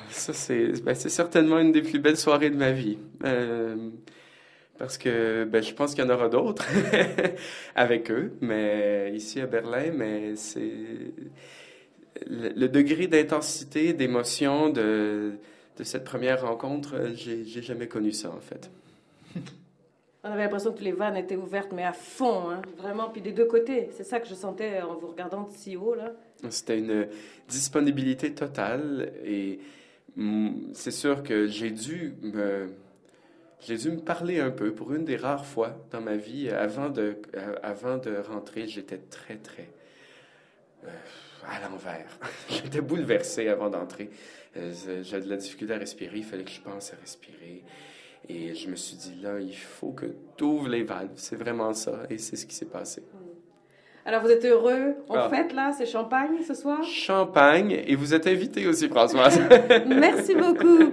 Ça, c'est certainement une des plus belles soirées de ma vie. Parce que je pense qu'il y en aura d'autres avec eux, mais ici à Berlin, mais c'est le degré d'intensité, d'émotion de cette première rencontre, j'ai jamais connu ça en fait. On avait l'impression que les vannes étaient ouvertes, mais à fond, hein, vraiment, puis des deux côtés. C'est ça que je sentais en vous regardant de si haut, là. C'était une disponibilité totale et c'est sûr que j'ai dû me parler un peu pour une des rares fois dans ma vie. Avant de rentrer, j'étais très euh, à l'envers. J'étais bouleversé avant d'entrer. J'avais de la difficulté à respirer, il fallait que je pense à respirer. Et je me suis dit, là, il faut que tu ouvres les valves. C'est vraiment ça. Et c'est ce qui s'est passé. Alors, vous êtes heureux? On Ah. fête, là? C'est champagne, ce soir? Champagne. Et vous êtes invité aussi, Françoise. Merci beaucoup.